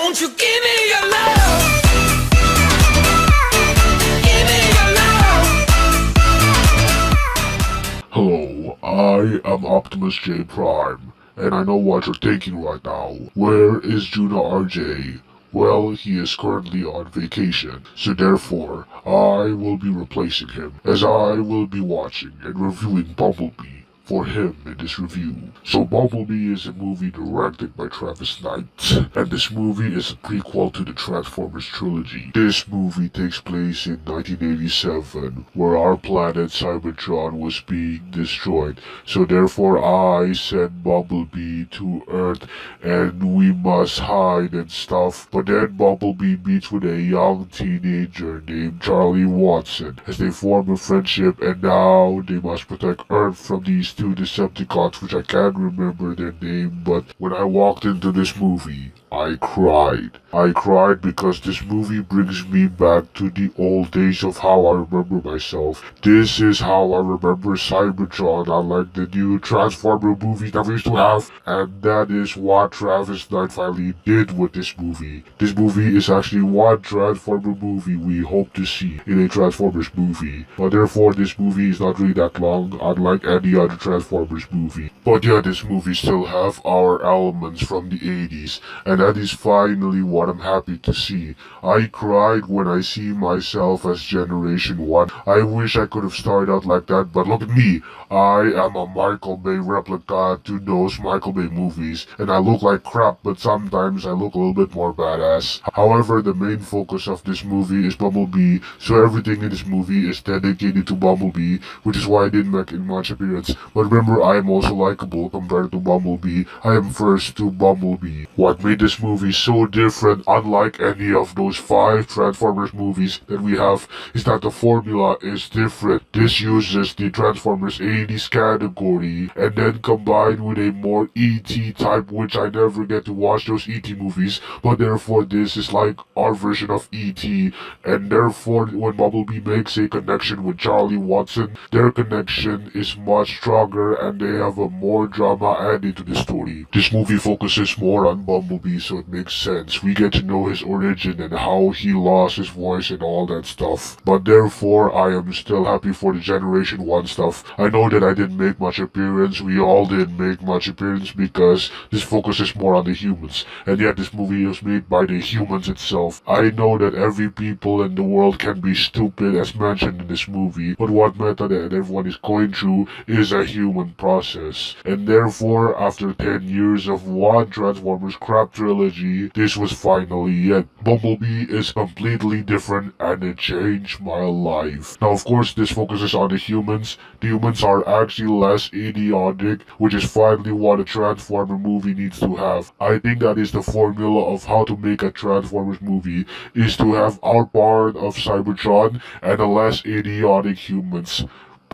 Won't you give me your love? Give me your love. Hello, I am Optimus J Prime, and I know what you're thinking right now. Where is JUNA.R.J? Well, he is currently on vacation, so therefore, I will be replacing him, as I will be watching and reviewing Bumblebee for him in this review. So Bumblebee is a movie directed by Travis Knight, and this movie is a prequel to the Transformers trilogy. This movie takes place in 1987, where our planet Cybertron was being destroyed, so therefore I sent Bumblebee to Earth and we must hide and stuff. But then Bumblebee meets with a young teenager named Charlie Watson as they form a friendship, and now they must protect Earth from these two Decepticons, which I can't remember their name. But when I walked into this movie, I cried. I cried because this movie brings me back to the old days of how I remember myself. This is how I remember Cybertron, unlike the new Transformer movies that we used to have. And that is what Travis Knight finally did with this movie. This movie is actually one Transformer movie we hope to see in a Transformers movie. But therefore, this movie is not really that long, unlike any other Transformers movie. But yeah, this movie still have our elements from the 80s. And that is finally what I'm happy to see. I cried when I see myself as Generation 1. I wish I could have started out like that, but look at me. I am a Michael Bay replica to those Michael Bay movies, and I look like crap, but sometimes I look a little bit more badass. However, the main focus of this movie is Bumblebee, so everything in this movie is dedicated to Bumblebee, which is why I didn't make much appearance. But remember, I am also likable compared to Bumblebee. I am first to Bumblebee. What made this movie so different, unlike any of those 5 Transformers movies that we have, is that the formula is different. This uses the Transformers 80s category and then combined with a more E.T. type, which I never get to watch those E.T. movies, but therefore this is like our version of E.T. and therefore when Bumblebee makes a connection with Charlie Watson, their connection is much stronger and they have a more drama added to the story. This movie focuses more on Bumblebee, so it makes sense. We get to know his origin and how he lost his voice and all that stuff. But therefore, I am still happy for the Generation 1 stuff. I know that I didn't make much appearance. We all didn't make much appearance because this focuses more on the humans. And yet this movie was made by the humans itself. I know that every people in the world can be stupid as mentioned in this movie, but what meta that everyone is going through is a human process. And therefore, after 10 years of one Transformers crap trilogy, this was finally it. Bumblebee is completely different and it changed my life. Now of course this focuses on the humans. The humans are actually less idiotic, which is finally what a Transformer movie needs to have. I think that is the formula of how to make a Transformers movie, is to have our part of Cybertron and a less idiotic humans.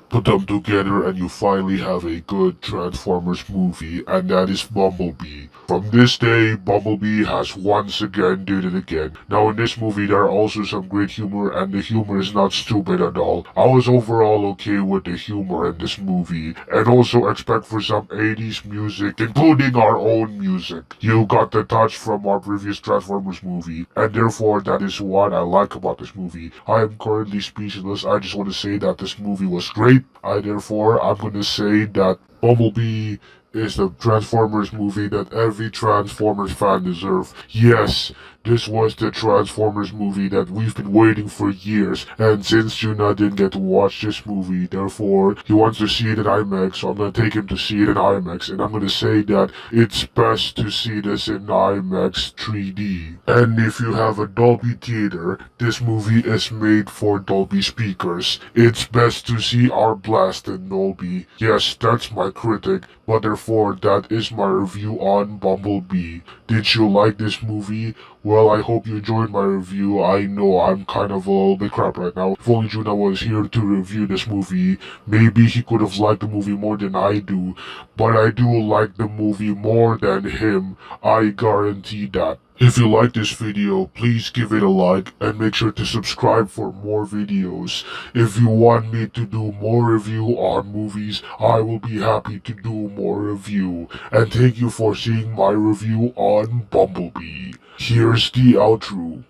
Put them together and you finally have a good Transformers movie, and that is Bumblebee. From this day, Bumblebee has once again did it again. Now in this movie there are also some great humor, and the humor is not stupid at all. I was overall okay with the humor in this movie, and also expect for some 80s music, including our own music. You got the touch from our previous Transformers movie, and therefore that is what I like about this movie. I am currently speechless. I just want to say that this movie was great. I'm gonna say that Bumblebee is the Transformers movie that every Transformers fan deserves. Yes, this was the Transformers movie that we've been waiting for years, and since JUNA didn't get to watch this movie, therefore he wants to see it in IMAX, so I'm gonna take him to see it in IMAX, and I'm gonna say that it's best to see this in IMAX 3D. And if you have a Dolby theater, this movie is made for Dolby speakers. It's best to see our blast in Dolby. Yes, that's my critic, but therefore that is my review on Bumblebee. Did you like this movie? Well, I hope you enjoyed my review. I know I'm kind of a little bit crap right now. If only JUNA was here to review this movie, maybe he could have liked the movie more than I do. But I do like the movie more than him. I guarantee that. If you like this video, please give it a like and make sure to subscribe for more videos. If you want me to do more review on movies, I will be happy to do more review. And thank you for seeing my review on Bumblebee. Here's the outro.